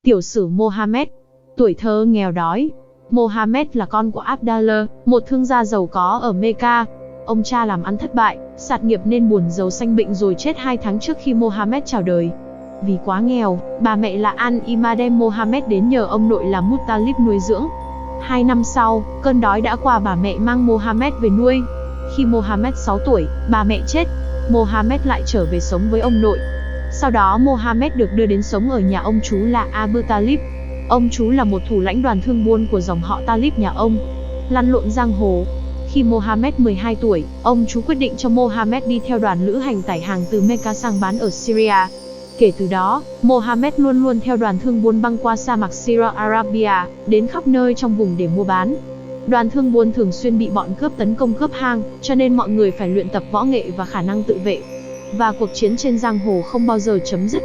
Tiểu sử Mohammed. Tuổi thơ nghèo đói. Mohammed là con của Abdallah, một thương gia giàu có ở Mecca. Ông cha làm ăn thất bại, sạt nghiệp nên buồn rầu sanh bệnh rồi chết 2 tháng trước khi Mohammed chào đời. Vì quá nghèo, bà mẹ là An-Ima đem Mohammed đến nhờ ông nội là Muttalib nuôi dưỡng. 2 năm sau, cơn đói đã qua, bà mẹ mang Mohammed về nuôi. Khi Mohammed 6 tuổi, bà mẹ chết. Mohammed lại trở về sống với ông nội. Sau đó Mohammed được đưa đến sống ở nhà ông chú là Abu Talib. Ông chú là một thủ lãnh đoàn thương buôn của dòng họ Talib nhà ông, lăn lộn giang hồ. Khi Mohammed 12 tuổi, ông chú quyết định cho Mohammed đi theo đoàn lữ hành tải hàng từ Mecca sang bán ở Syria. Kể từ đó, Mohammed luôn luôn theo đoàn thương buôn băng qua sa mạc Syria Arabia, đến khắp nơi trong vùng để mua bán. Đoàn thương buôn thường xuyên bị bọn cướp tấn công cướp hang, cho nên mọi người phải luyện tập võ nghệ và khả năng tự vệ. Và cuộc chiến trên giang hồ không bao giờ chấm dứt.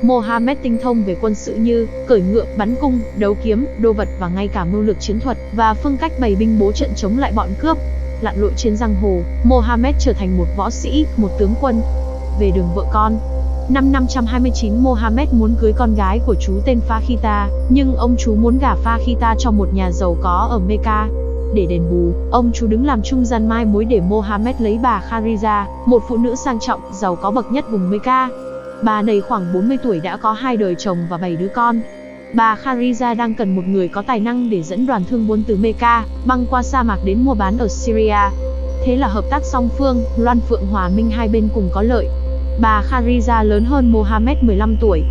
Mohammed tinh thông về quân sự như cưỡi ngựa, bắn cung, đấu kiếm, đô vật và ngay cả mưu lược chiến thuật và phương cách bày binh bố trận chống lại bọn cướp. Lặn lội trên giang hồ, Mohammed trở thành một võ sĩ, một tướng quân. Về đường vợ con, năm 529 Mohammed muốn cưới con gái của chú tên Fakhita, nhưng ông chú muốn gả Fakhita cho một nhà giàu có ở Mecca. Để đền bù, ông chú đứng làm trung gian mai mối để Mohammed lấy bà Kharija, một phụ nữ sang trọng, giàu có bậc nhất vùng Mecca. Bà này khoảng 40 tuổi đã có 2 đời chồng và 7 đứa con. Bà Kharija đang cần một người có tài năng để dẫn đoàn thương buôn từ Mecca băng qua sa mạc đến mua bán ở Syria. Thế là hợp tác song phương, Loan Phượng hòa minh, hai bên cùng có lợi. Bà Kharija lớn hơn Mohammed 15 tuổi.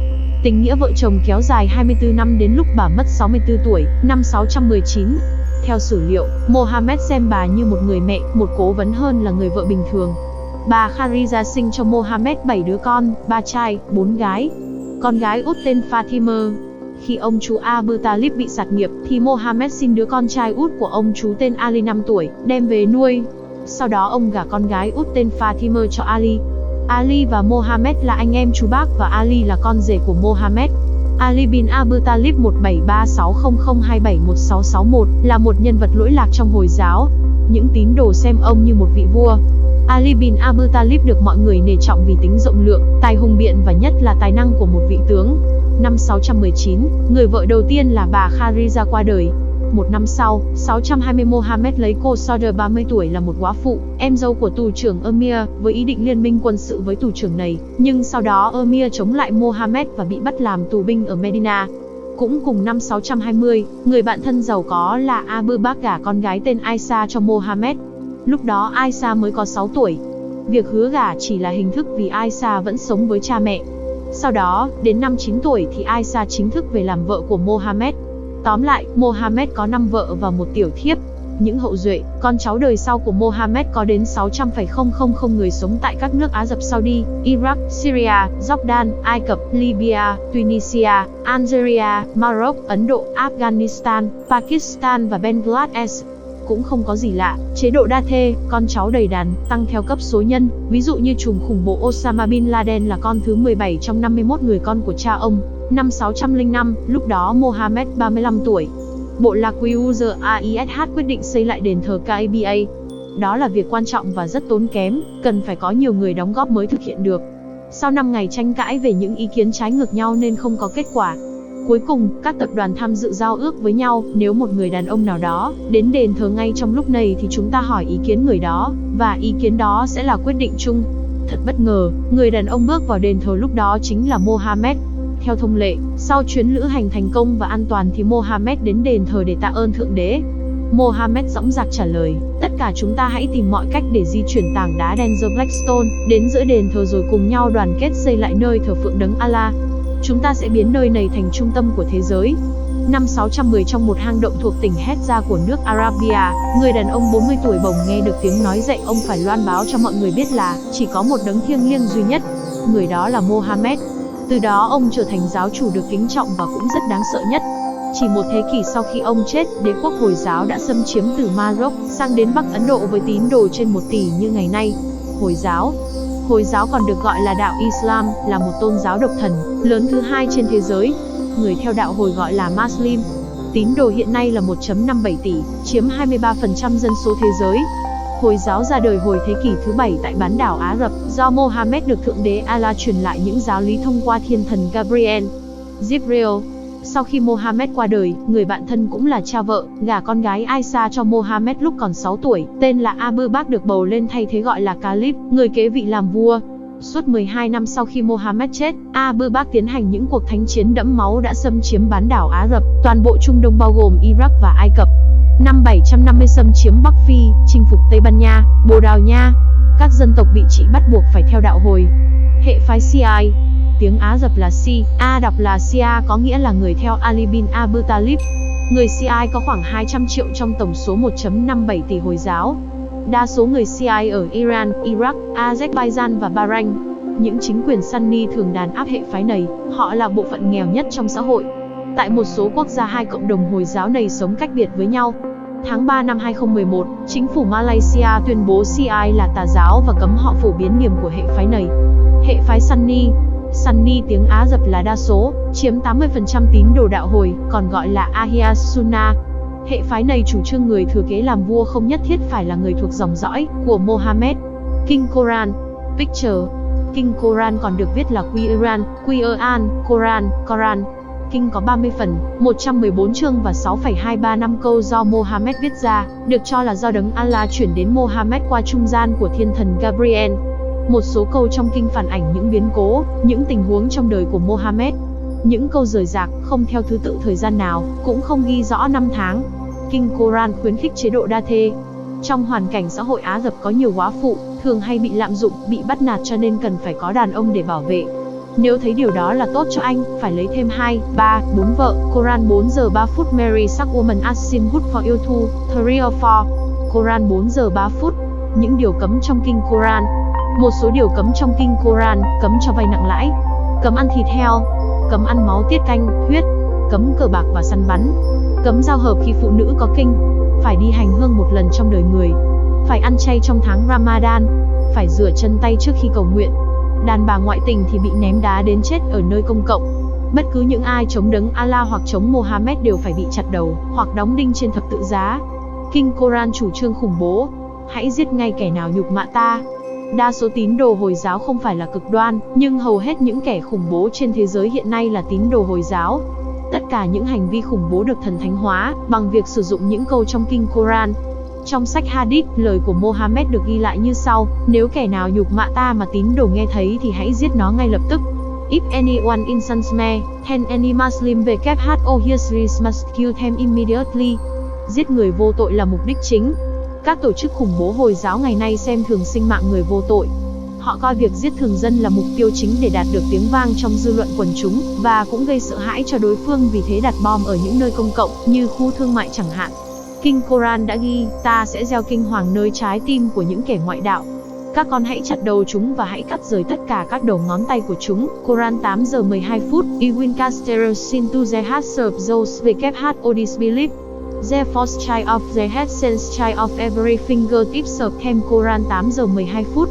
Tình nghĩa vợ chồng kéo dài 24 năm đến lúc bà mất 64 tuổi, năm 619. Theo sử liệu, Mohammed xem bà như một người mẹ, một cố vấn hơn là người vợ bình thường. Bà Kharija sinh cho Mohammed 7 đứa con, 3 trai, 4 gái. Con gái út tên Fatima. Khi ông chú Abu Talib bị sạt nghiệp thì Mohammed xin đứa con trai út của ông chú tên Ali 5 tuổi, đem về nuôi. Sau đó ông gả con gái út tên Fatima cho Ali. Ali và Mohammed là anh em chú bác và Ali là con rể của Mohammed. Ali bin Abu Talib 173600271661 là một nhân vật lỗi lạc trong Hồi giáo. Những tín đồ xem ông như một vị vua. Ali bin Abu Talib được mọi người nể trọng vì tính rộng lượng, tài hùng biện và nhất là tài năng của một vị tướng. Năm 619, người vợ đầu tiên là bà Kharija qua đời. Một năm sau, 620 Mohammed lấy cô Sauda 30 tuổi là một góa phụ, em dâu của tù trưởng Emir, với ý định liên minh quân sự với tù trưởng này, nhưng sau đó Emir chống lại Mohammed và bị bắt làm tù binh ở Medina. Cũng cùng năm 620, người bạn thân giàu có là Abu Bakr gả con gái tên Aisha cho Mohammed. Lúc đó Aisha mới có 6 tuổi. Việc hứa gả chỉ là hình thức vì Aisha vẫn sống với cha mẹ. Sau đó, đến năm 9 tuổi thì Aisha chính thức về làm vợ của Mohammed. Tóm lại, Mohammed có 5 vợ và 1 tiểu thiếp. Những hậu duệ, con cháu đời sau của Mohammed có đến 600,000 người sống tại các nước Ả Rập Saudi, Iraq, Syria, Jordan, Ai Cập, Libya, Tunisia, Algeria, Maroc, Ấn Độ, Afghanistan, Pakistan và Bangladesh. Cũng không có gì lạ, chế độ đa thê, con cháu đầy đàn, tăng theo cấp số nhân, ví dụ như trùm khủng bố Osama Bin Laden là con thứ 17 trong 51 người con của cha ông. Năm 605, lúc đó Mohammed 35 tuổi. Bộ lạc Uzair Aith quyết định xây lại đền thờ Kaaba. Đó là việc quan trọng và rất tốn kém, cần phải có nhiều người đóng góp mới thực hiện được. Sau 5 ngày tranh cãi về những ý kiến trái ngược nhau nên không có kết quả. Cuối cùng, các tập đoàn tham dự giao ước với nhau, nếu một người đàn ông nào đó đến đền thờ ngay trong lúc này thì chúng ta hỏi ý kiến người đó, và ý kiến đó sẽ là quyết định chung. Thật bất ngờ, người đàn ông bước vào đền thờ lúc đó chính là Mohammed. Theo thông lệ, sau chuyến lữ hành thành công và an toàn thì Mohammed đến đền thờ để tạ ơn Thượng Đế. Mohammed dõng dạc trả lời, tất cả chúng ta hãy tìm mọi cách để di chuyển tảng đá đen The Blackstone đến giữa đền thờ rồi cùng nhau đoàn kết xây lại nơi thờ phượng đấng Allah. Chúng ta sẽ biến nơi này thành trung tâm của thế giới. Năm 610 trong một hang động thuộc tỉnh Hejaz của nước Arabia, người đàn ông 40 tuổi bỗng nghe được tiếng nói dạy ông phải loan báo cho mọi người biết là chỉ có một đấng thiêng liêng duy nhất. Người đó là Mohammed. Từ đó ông trở thành giáo chủ được kính trọng và cũng rất đáng sợ nhất. Chỉ một thế kỷ sau khi ông chết, đế quốc Hồi giáo đã xâm chiếm từ Maroc sang đến Bắc Ấn Độ với tín đồ trên 1 tỷ như ngày nay. Hồi giáo còn được gọi là đạo Islam, là một tôn giáo độc thần, lớn thứ 2 trên thế giới. Người theo đạo Hồi gọi là Muslim. Tín đồ hiện nay là 1,57 tỷ, chiếm 23% dân số thế giới. Hồi giáo ra đời hồi thế kỷ thứ 7 tại bán đảo Ả Rập, do Mohammed được Thượng Đế Allah truyền lại những giáo lý thông qua thiên thần Gabriel. Jibril. Sau khi Mohammed qua đời, người bạn thân cũng là cha vợ, gả con gái Aisha cho Mohammed lúc còn 6 tuổi, tên là Abu Bakr được bầu lên thay thế gọi là Caliph, người kế vị làm vua. Suốt 12 năm sau khi Mohammed chết, Abu Bakr tiến hành những cuộc thánh chiến đẫm máu đã xâm chiếm bán đảo Ả Rập, toàn bộ Trung Đông bao gồm Iraq và Ai Cập. Năm 750 xâm chiếm Bắc Phi, chinh phục Tây Ban Nha, Bồ Đào Nha. Các dân tộc bị trị bắt buộc phải theo đạo Hồi. Hệ phái Shia, tiếng Ả Rập là Shia, đọc là Shia, có nghĩa là người theo Ali bin Abi Talib. Người Shia có khoảng 200 triệu trong tổng số 1,57 tỷ Hồi giáo. Đa số người Shia ở Iran, Iraq, Azerbaijan và Bahrain. Những chính quyền Sunni thường đàn áp hệ phái này, họ là bộ phận nghèo nhất trong xã hội. Tại một số quốc gia hai cộng đồng Hồi giáo này sống cách biệt với nhau. Tháng 3 năm 2011, chính phủ Malaysia tuyên bố Shia là tà giáo và cấm họ phổ biến niềm của hệ phái này. Hệ phái Sunni, Sunni tiếng Ả Rập là đa số, chiếm 80% tín đồ đạo Hồi, còn gọi là Ahya Sunnah. Hệ phái này chủ trương người thừa kế làm vua không nhất thiết phải là người thuộc dòng dõi của Mohammed. Kinh Koran, Picture. Kinh Koran còn được viết là Quran, Koran. Kinh có 30 phần, 114 chương và 6,235 câu do Mohammed viết ra, được cho là do Đấng Allah chuyển đến Mohammed qua trung gian của thiên thần Gabriel. Một số câu trong kinh phản ảnh những biến cố, những tình huống trong đời của Mohammed. Những câu rời rạc, không theo thứ tự thời gian nào, cũng không ghi rõ năm tháng. Kinh Koran khuyến khích chế độ đa thê. Trong hoàn cảnh xã hội Ả Rập có nhiều góa phụ, thường hay bị lạm dụng, bị bắt nạt cho nên cần phải có đàn ông để bảo vệ. Nếu thấy điều đó là tốt cho anh, phải lấy thêm 2, 3, 4 vợ. Koran 4 giờ 3 phút Marry such woman as seem good for you to, 3 or 4. Koran 4 giờ 3 phút. Những điều cấm trong kinh Koran. Một số điều cấm trong kinh Koran: cấm cho vay nặng lãi, cấm ăn thịt heo, cấm ăn máu tiết canh, huyết, cấm cờ bạc và săn bắn, cấm giao hợp khi phụ nữ có kinh, phải đi hành hương một lần trong đời người, phải ăn chay trong tháng Ramadan, phải rửa chân tay trước khi cầu nguyện. Đàn bà ngoại tình thì bị ném đá đến chết ở nơi công cộng. Bất cứ những ai chống Đấng Allah hoặc chống Mohammed đều phải bị chặt đầu, hoặc đóng đinh trên thập tự giá. Kinh Koran chủ trương khủng bố: hãy giết ngay kẻ nào nhục mạ ta. Đa số tín đồ Hồi giáo không phải là cực đoan, nhưng hầu hết những kẻ khủng bố trên thế giới hiện nay là tín đồ Hồi giáo. Tất cả những hành vi khủng bố được thần thánh hóa bằng việc sử dụng những câu trong kinh Koran. Trong sách Hadith, lời của Mohammed được ghi lại như sau: nếu kẻ nào nhục mạ ta mà tín đồ nghe thấy thì hãy giết nó ngay lập tức. If anyone insults me, then any Muslim who hears this must kill them immediately. Giết người vô tội là mục đích chính. Các tổ chức khủng bố Hồi giáo ngày nay xem thường sinh mạng người vô tội. Họ coi việc giết thường dân là mục tiêu chính để đạt được tiếng vang trong dư luận quần chúng, và cũng gây sợ hãi cho đối phương, vì thế đặt bom ở những nơi công cộng, như khu thương mại chẳng hạn. Kinh Koran đã ghi: ta sẽ gieo kinh hoàng nơi trái tim của những kẻ ngoại đạo. Các con hãy chặt đầu chúng và hãy cắt rời tất cả các đầu ngón tay của chúng. Koran 8 giờ 12 phút. I will cast terror into the hearts of those who disbelieve. The first child of the head sends child of every finger tips of them. Koran 8 giờ 12 phút.